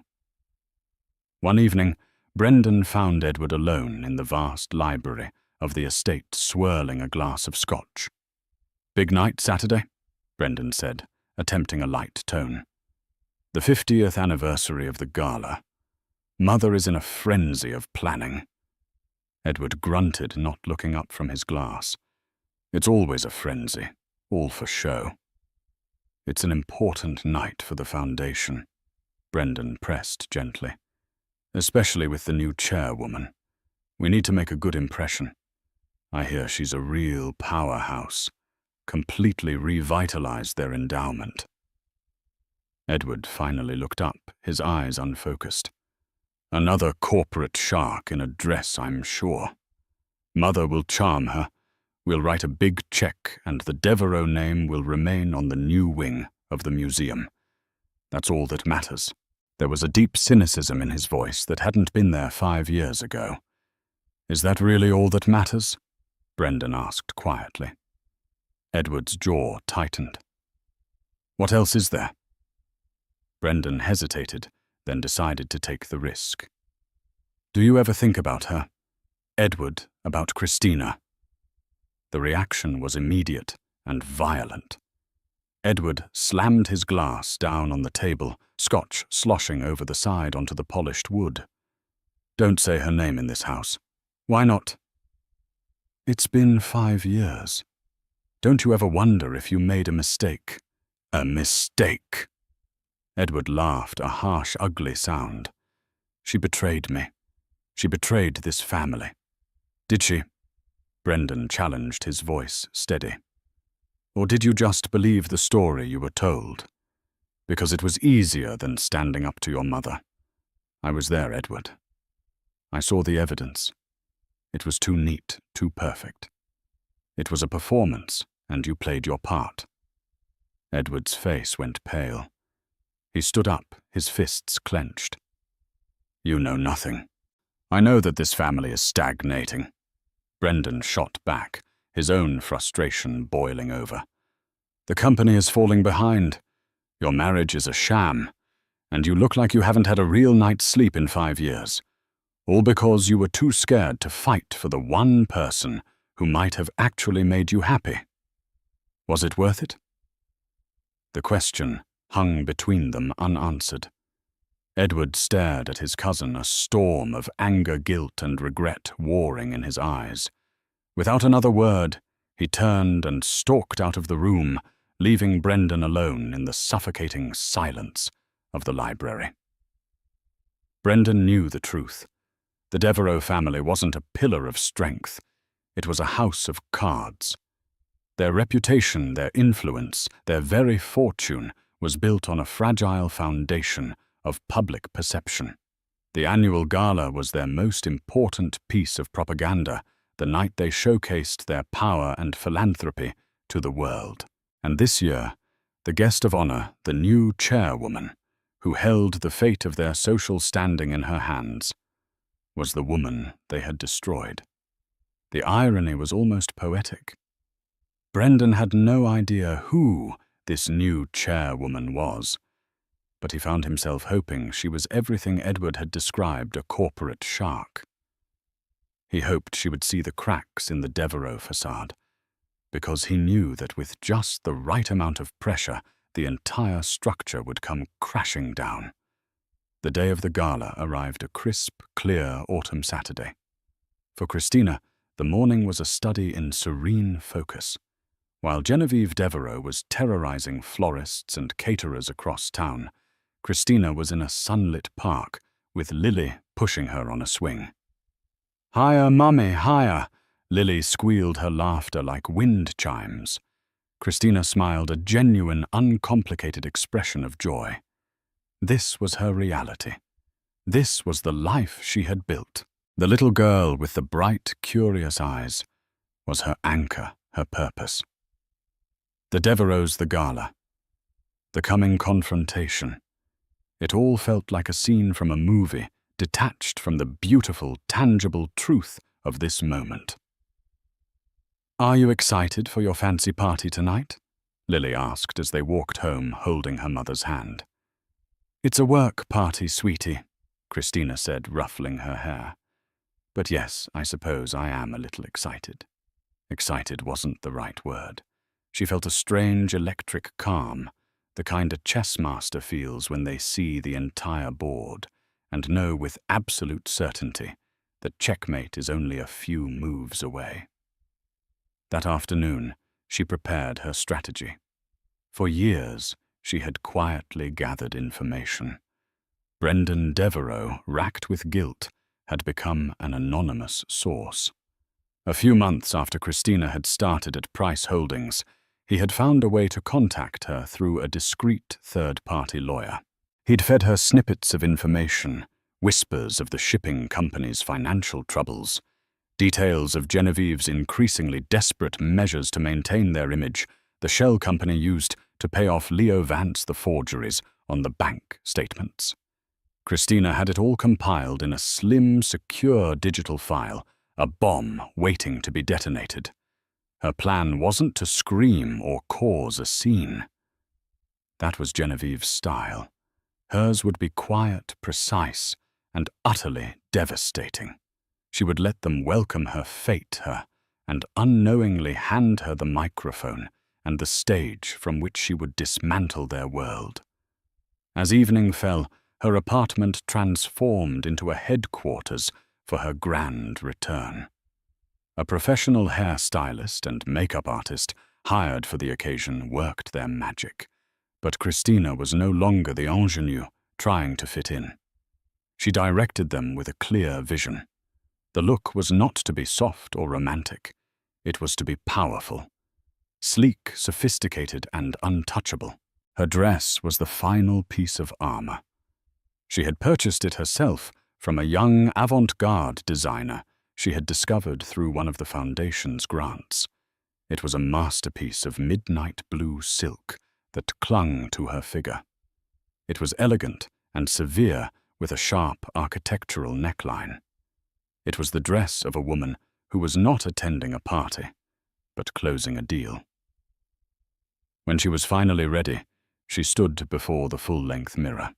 One evening, Brendan found Edward alone in the vast library of the estate, swirling a glass of scotch. "Big night Saturday?" Brendan said, attempting a light tone. "The 50th anniversary of the gala. Mother is in a frenzy of planning." Edward grunted, not looking up from his glass. "It's always a frenzy, all for show." "It's an important night for the foundation," Brendan pressed gently. "Especially with the new chairwoman. We need to make a good impression. I hear she's a real powerhouse. Completely revitalized their endowment." Edward finally looked up, his eyes unfocused. "Another corporate shark in a dress, I'm sure. Mother will charm her. We'll write a big check, and the Devereux name will remain on the new wing of the museum. That's all that matters." There was a deep cynicism in his voice that hadn't been there 5 years ago. "Is that really all that matters?" Brendan asked quietly. Edward's jaw tightened. "What else is there?" Brendan hesitated, then decided to take the risk. "Do you ever think about her? Edward, about Christina?" The reaction was immediate and violent. Edward slammed his glass down on the table, scotch sloshing over the side onto the polished wood. "Don't say her name in this house." "Why not?" "It's been 5 years. Don't you ever wonder if you made a mistake?" "A mistake?" Edward laughed, a harsh, ugly sound. "She betrayed me. She betrayed this family." "Did she?" Brendan challenged, his voice steady. "Or did you just believe the story you were told? Because it was easier than standing up to your mother. I was there, Edward. I saw the evidence. It was too neat, too perfect. It was a performance, and you played your part." Edward's face went pale. He stood up, his fists clenched. "You know nothing. I know that this family is stagnating." Brendan shot back, his own frustration boiling over. "The company is falling behind. Your marriage is a sham, and you look like you haven't had a real night's sleep in 5 years. All because you were too scared to fight for the one person who might have actually made you happy. Was it worth it?" The question hung between them unanswered. Edward stared at his cousin, a storm of anger, guilt, and regret warring in his eyes. Without another word, he turned and stalked out of the room, leaving Brendan alone in the suffocating silence of the library. Brendan knew the truth. The Devereux family wasn't a pillar of strength. It was a house of cards. Their reputation, their influence, their very fortune was built on a fragile foundation of public perception. The annual gala was their most important piece of propaganda, the night they showcased their power and philanthropy to the world. And this year, the guest of honor, the new chairwoman, who held the fate of their social standing in her hands, was the woman they had destroyed. The irony was almost poetic. Brendan had no idea who this new chairwoman was, but he found himself hoping she was everything Edward had described a corporate shark. He hoped she would see the cracks in the Devereux facade, because he knew that with just the right amount of pressure, the entire structure would come crashing down. The day of the gala arrived a crisp, clear autumn Saturday. For Christina, the morning was a study in serene focus. While Genevieve Devereux was terrorizing florists and caterers across town, Christina was in a sunlit park, with Lily pushing her on a swing. "Higher, mummy, higher!" Lily squealed her laughter like wind chimes. Christina smiled a genuine, uncomplicated expression of joy. This was her reality. This was the life she had built. The little girl with the bright, curious eyes was her anchor, her purpose. The Devereux, the gala, the coming confrontation. It all felt like a scene from a movie, detached from the beautiful, tangible truth of this moment. "Are you excited for your fancy party tonight?" Lily asked as they walked home, holding her mother's hand. "It's a work party, sweetie," Christina said, ruffling her hair. "But yes, I suppose I am a little excited." Excited wasn't the right word. She felt a strange electric calm, the kind a chess master feels when they see the entire board and know with absolute certainty that checkmate is only a few moves away. That afternoon, she prepared her strategy. For years, she had quietly gathered information. Brendan Devereux, racked with guilt, had become an anonymous source. A few months after Christina had started at Price Holdings, he had found a way to contact her through a discreet third-party lawyer. He'd fed her snippets of information, whispers of the shipping company's financial troubles, details of Genevieve's increasingly desperate measures to maintain their image the shell company used to pay off Leo Vance the forgeries on the bank statements. Christina had it all compiled in a slim, secure digital file, a bomb waiting to be detonated. Her plan wasn't to scream or cause a scene. That was Genevieve's style. Hers would be quiet, precise, and utterly devastating. She would let them welcome her fate, and unknowingly hand her the microphone and the stage from which she would dismantle their world. As evening fell, her apartment transformed into a headquarters for her grand return. A professional hairstylist and makeup artist hired for the occasion worked their magic, but Christina was no longer the ingenue trying to fit in. She directed them with a clear vision. The look was not to be soft or romantic. It was to be powerful. Sleek, sophisticated, and untouchable. Her dress was the final piece of armor. She had purchased it herself from a young avant-garde designer she had discovered through one of the foundation's grants. It was a masterpiece of midnight blue silk that clung to her figure. It was elegant and severe with a sharp architectural neckline. It was the dress of a woman who was not attending a party, but closing a deal. When she was finally ready, she stood before the full-length mirror.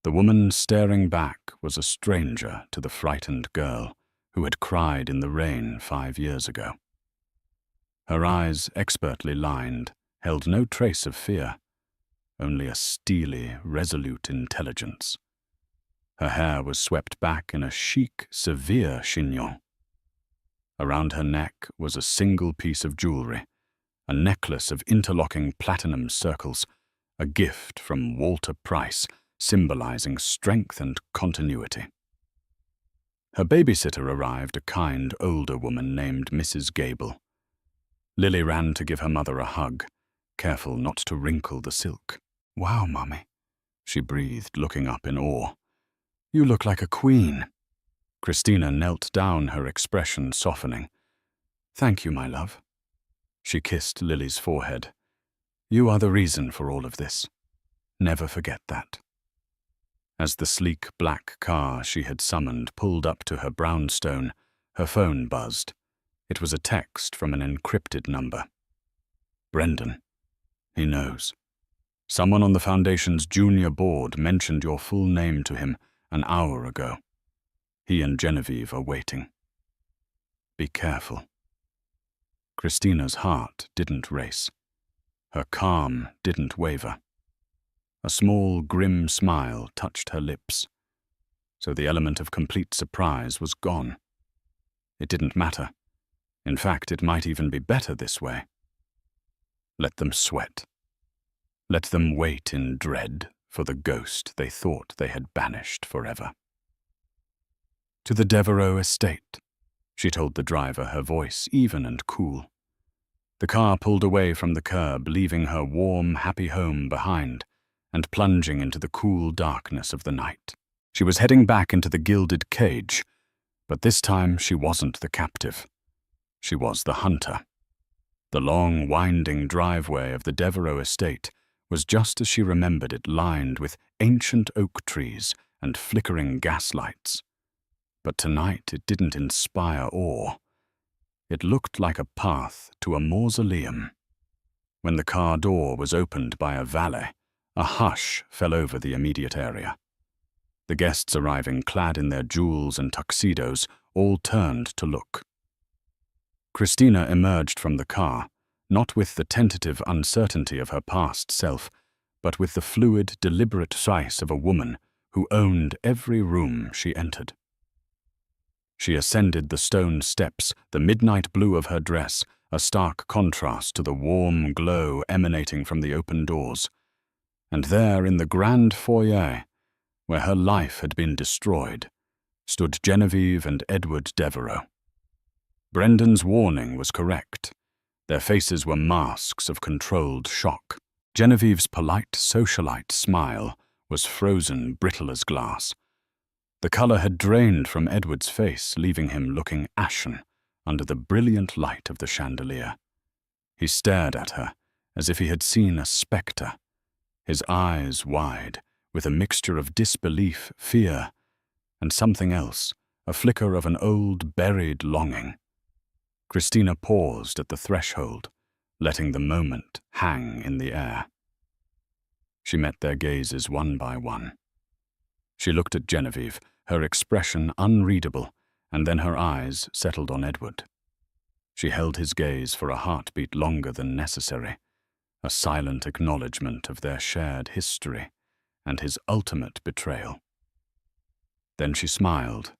The woman staring back was a stranger to the frightened girl who had cried in the rain 5 years ago. Her eyes, expertly lined, held no trace of fear, only a steely, resolute intelligence. Her hair was swept back in a chic, severe chignon. Around her neck was a single piece of jewelry, a necklace of interlocking platinum circles, a gift from Walter Price, symbolizing strength and continuity. Her babysitter arrived, a kind older woman named Mrs. Gable. Lily ran to give her mother a hug, careful not to wrinkle the silk. "Wow, Mummy," she breathed, looking up in awe. "You look like a queen." Christina knelt down, her expression softening. "Thank you, my love." She kissed Lily's forehead. "You are the reason for all of this. Never forget that." As the sleek black car she had summoned pulled up to her brownstone, her phone buzzed. It was a text from an encrypted number. "Brendan. He knows. Someone on the Foundation's junior board mentioned your full name to him an hour ago. He and Genevieve are waiting. Be careful." Christina's heart didn't race. Her calm didn't waver. A small, grim smile touched her lips. So the element of complete surprise was gone. It didn't matter. In fact, it might even be better this way. Let them sweat. Let them wait in dread for the ghost they thought they had banished forever. "To the Devereux estate," she told the driver, her voice even and cool. The car pulled away from the curb, leaving her warm, happy home behind, and plunging into the cool darkness of the night. She was heading back into the gilded cage, but this time she wasn't the captive. She was the hunter. The long, winding driveway of the Devereux estate was just as she remembered it, lined with ancient oak trees and flickering gaslights. But tonight it didn't inspire awe. It looked like a path to a mausoleum. When the car door was opened by a valet, a hush fell over the immediate area. The guests arriving clad in their jewels and tuxedos all turned to look. Christina emerged from the car, not with the tentative uncertainty of her past self, but with the fluid, deliberate size of a woman who owned every room she entered. She ascended the stone steps, the midnight blue of her dress a stark contrast to the warm glow emanating from the open doors. And there, in the grand foyer, where her life had been destroyed, stood Genevieve and Edward Devereux. Brendan's warning was correct. Their faces were masks of controlled shock. Genevieve's polite socialite smile was frozen, brittle as glass. The color had drained from Edward's face, leaving him looking ashen under the brilliant light of the chandelier. He stared at her as if he had seen a spectre, his eyes wide, with a mixture of disbelief, fear, and something else, a flicker of an old, buried longing. Christina paused at the threshold, letting the moment hang in the air. She met their gazes one by one. She looked at Genevieve, her expression unreadable, and then her eyes settled on Edward. She held his gaze for a heartbeat longer than necessary, a silent acknowledgement of their shared history and his ultimate betrayal. Then she smiled.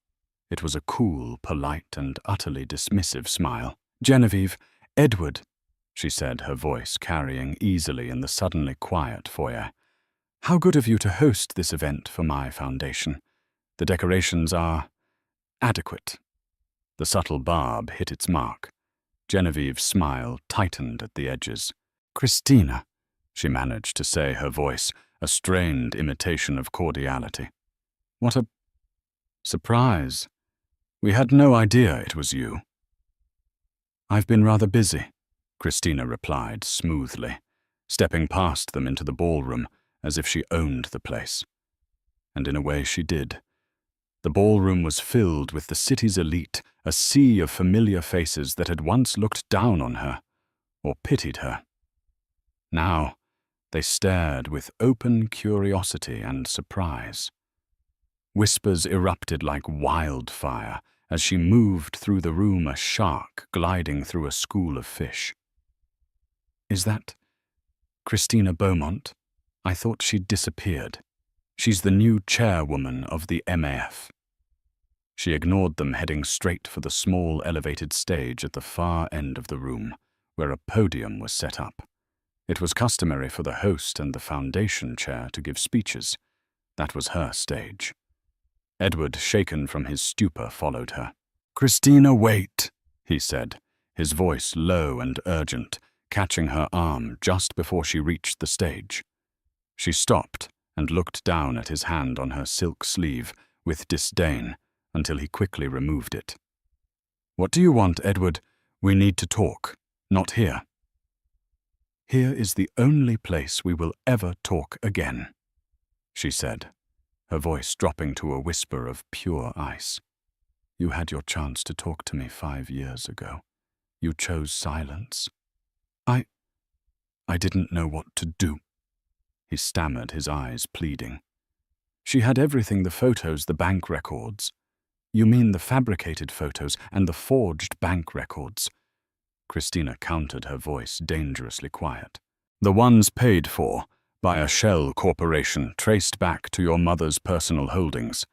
It was a cool, polite, and utterly dismissive smile. "Genevieve, Edward," she said, her voice carrying easily in the suddenly quiet foyer. "How good of you to host this event for my foundation. The decorations are adequate." The subtle barb hit its mark. Genevieve's smile tightened at the edges. "Christina," she managed to say, her voice a strained imitation of cordiality. "What a surprise. We had no idea it was you." "I've been rather busy," Christina replied smoothly, stepping past them into the ballroom as if she owned the place. And in a way she did. The ballroom was filled with the city's elite, a sea of familiar faces that had once looked down on her, or pitied her. Now, they stared with open curiosity and surprise. Whispers erupted like wildfire as she moved through the room, a shark gliding through a school of fish. "Is that Christina Beaumont? I thought she'd disappeared. She's the new chairwoman of the MAF." She ignored them, heading straight for the small elevated stage at the far end of the room, where a podium was set up. It was customary for the host and the foundation chair to give speeches. That was her stage. Edward, shaken from his stupor, followed her. "Christina, wait," he said, his voice low and urgent, catching her arm just before she reached the stage. She stopped and looked down at his hand on her silk sleeve with disdain until he quickly removed it. "What do you want, Edward? We need to talk, not here." "Here is the only place we will ever talk again," she said, her voice dropping to a whisper of pure ice. "You had your chance to talk to me 5 years ago. You chose silence. I didn't know what to do." He stammered, his eyes pleading. "She had everything, the photos, the bank records." "You mean the fabricated photos and the forged bank records?" Christina countered, her voice dangerously quiet. "The ones paid for by a shell corporation traced back to your mother's personal holdings.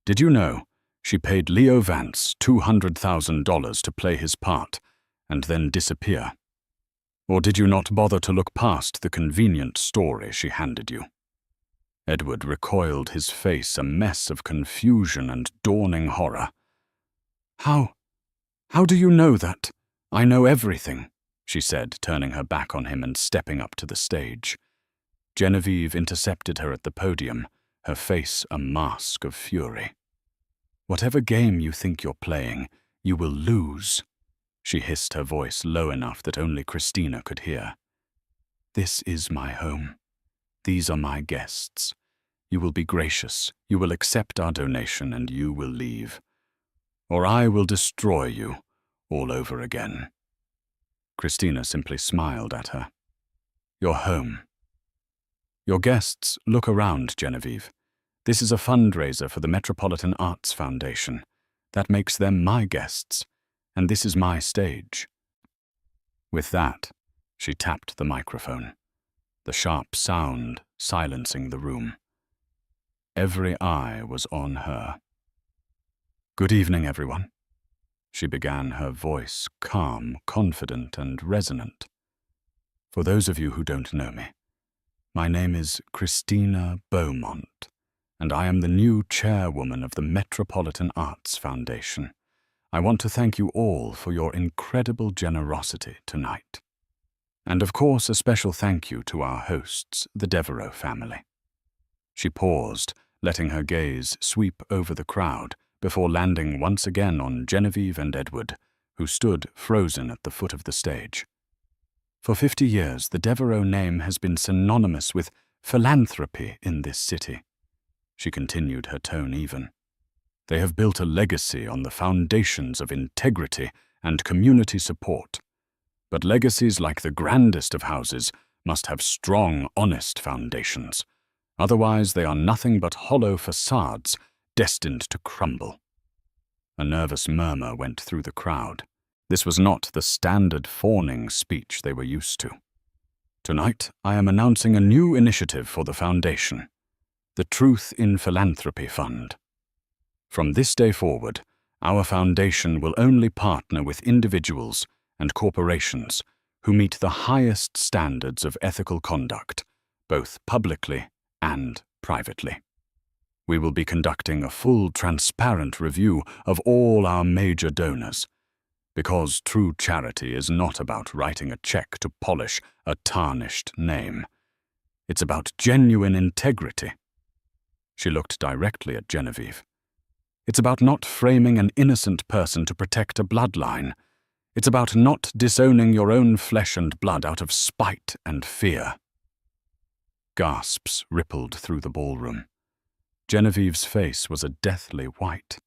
Did you know she paid Leo Vance $200,000 to play his part and then disappear? Or did you not bother to look past the convenient story she handed you?" Edward recoiled, his face a mess of confusion and dawning horror. How do you know that?" "I know everything," she said, turning her back on him and stepping up to the stage. Genevieve intercepted her at the podium, her face a mask of fury. "Whatever game you think you're playing, you will lose," she hissed, her voice low enough that only Christina could hear. "This is my home. These are my guests. You will be gracious, you will accept our donation, and you will leave. Or I will destroy you all over again." Christina simply smiled at her. "You're home." "Your guests, look around, Genevieve. This is a fundraiser for the Metropolitan Arts Foundation. That makes them my guests, and this is my stage." With that, she tapped the microphone, the sharp sound silencing the room. Every eye was on her. "Good evening, everyone," she began, her voice calm, confident, and resonant. "For those of you who don't know me, my name is Christina Beaumont, and I am the new chairwoman of the Metropolitan Arts Foundation. I want to thank you all for your incredible generosity tonight. And of course, a special thank you to our hosts, the Devereaux family." She paused, letting her gaze sweep over the crowd before landing once again on Genevieve and Edward, who stood frozen at the foot of the stage. "For 50 years, the Devereaux name has been synonymous with philanthropy in this city," she continued, her tone even. "They have built a legacy on the foundations of integrity and community support. But legacies like the grandest of houses must have strong, honest foundations. Otherwise, they are nothing but hollow facades destined to crumble." A nervous murmur went through the crowd. This was not the standard fawning speech they were used to. "Tonight, I am announcing a new initiative for the foundation, the Truth in Philanthropy Fund. From this day forward, our foundation will only partner with individuals and corporations who meet the highest standards of ethical conduct, both publicly and privately. We will be conducting a full, transparent review of all our major donors, because true charity is not about writing a check to polish a tarnished name. It's about genuine integrity." She looked directly at Genevieve. "It's about not framing an innocent person to protect a bloodline. It's about not disowning your own flesh and blood out of spite and fear." Gasps rippled through the ballroom. Genevieve's face was a deathly white.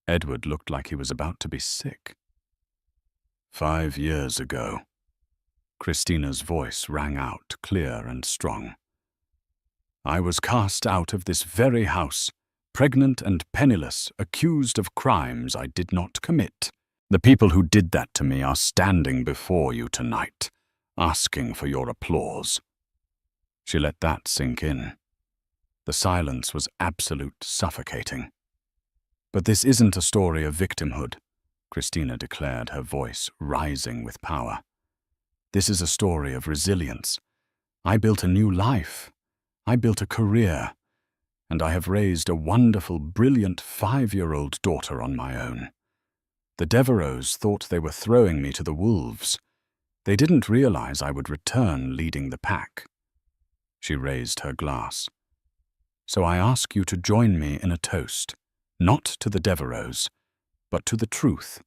Edward looked like he was about to be sick. 5 years ago, Christina's voice rang out clear and strong. "I was cast out of this very house, pregnant and penniless, accused of crimes I did not commit. The people who did that to me are standing before you tonight, asking for your applause." She let that sink in. The silence was absolute, suffocating. "But this isn't a story of victimhood," Christina declared, her voice rising with power. "This is a story of resilience. I built a new life. I built a career. And I have raised a wonderful, brilliant 5-year-old daughter on my own. The Devereaux thought they were throwing me to the wolves. They didn't realize I would return leading the pack. She raised her glass. So I ask you to join me in a toast, not to the Devereaux, but to the truth,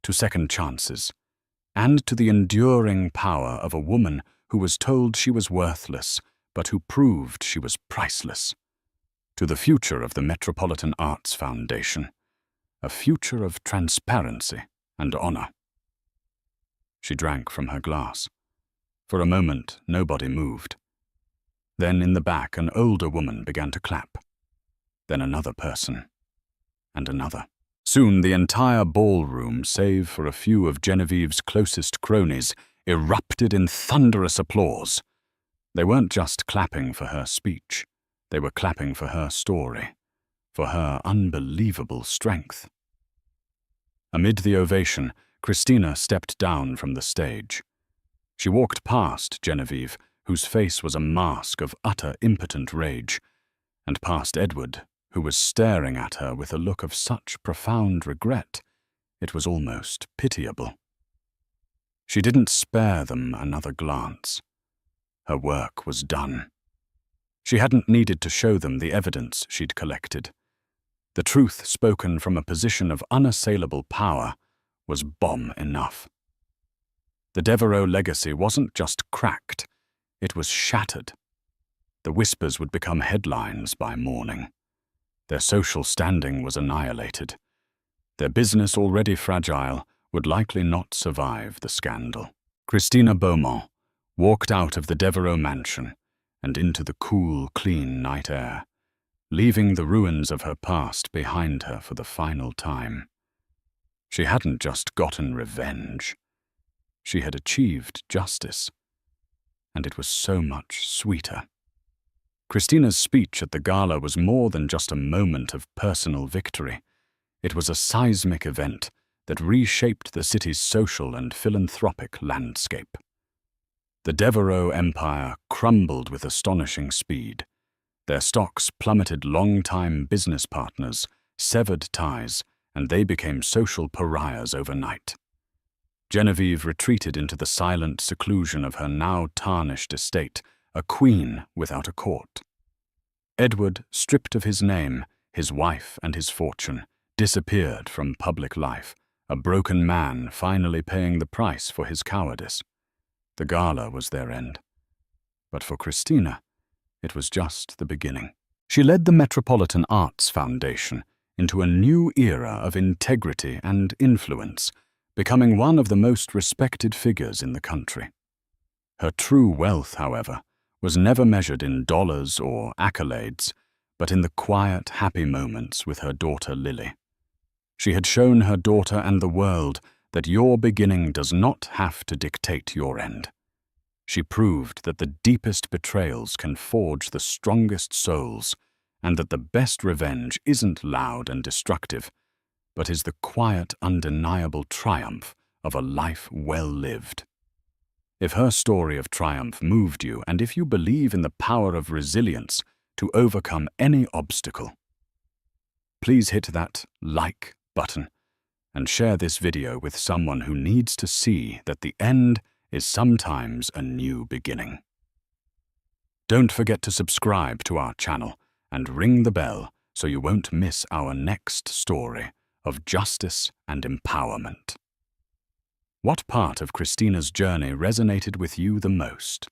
to second chances, and to the enduring power of a woman who was told she was worthless, but who proved she was priceless. To the future of the Metropolitan Arts Foundation, a future of transparency and honor. She drank from her glass. For a moment, nobody moved. Then in the back, an older woman began to clap. Then another person, and another. Soon the entire ballroom, save for a few of Genevieve's closest cronies, erupted in thunderous applause. They weren't just clapping for her speech. They were clapping for her story, for her unbelievable strength. Amid the ovation, Christina stepped down from the stage. She walked past Genevieve, whose face was a mask of utter impotent rage, and past Edward, who was staring at her with a look of such profound regret, it was almost pitiable. She didn't spare them another glance. Her work was done. She hadn't needed to show them the evidence she'd collected. The truth spoken from a position of unassailable power was bomb enough. The Devereaux legacy wasn't just cracked, it was shattered. The whispers would become headlines by morning. Their social standing was annihilated. Their business, already fragile, would likely not survive the scandal. Christina Beaumont walked out of the Devereaux mansion and into the cool, clean night air, leaving the ruins of her past behind her for the final time. She hadn't just gotten revenge. She had achieved justice, and it was so much sweeter. Christina's speech at the gala was more than just a moment of personal victory. It was a seismic event that reshaped the city's social and philanthropic landscape. The Devereaux empire crumbled with astonishing speed. Their stocks plummeted. Long-time business partners severed ties, and they became social pariahs overnight. Genevieve retreated into the silent seclusion of her now tarnished estate, a queen without a court. Edward, stripped of his name, his wife, and his fortune, disappeared from public life, a broken man finally paying the price for his cowardice. The gala was their end. But for Christina, it was just the beginning. She led the Metropolitan Arts Foundation into a new era of integrity and influence, becoming one of the most respected figures in the country. Her true wealth, however, was never measured in dollars or accolades, but in the quiet, happy moments with her daughter Lily. She had shown her daughter and the world that your beginning does not have to dictate your end. She proved that the deepest betrayals can forge the strongest souls, and that the best revenge isn't loud and destructive, but is the quiet, undeniable triumph of a life well lived. If her story of triumph moved you, and if you believe in the power of resilience to overcome any obstacle, please hit that like button and share this video with someone who needs to see that the end is sometimes a new beginning. Don't forget to subscribe to our channel and ring the bell so you won't miss our next story of justice and empowerment. What part of Christina's journey resonated with you the most?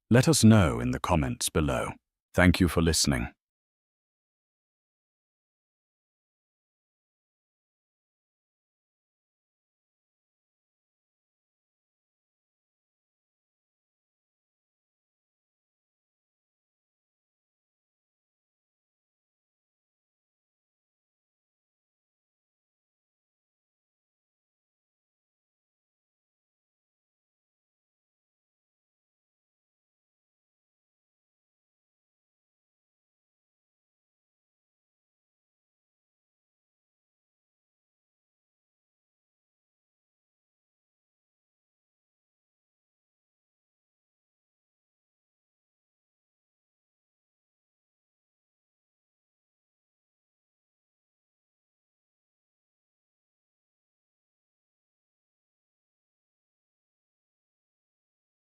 Let us know in the comments below. Thank you for listening.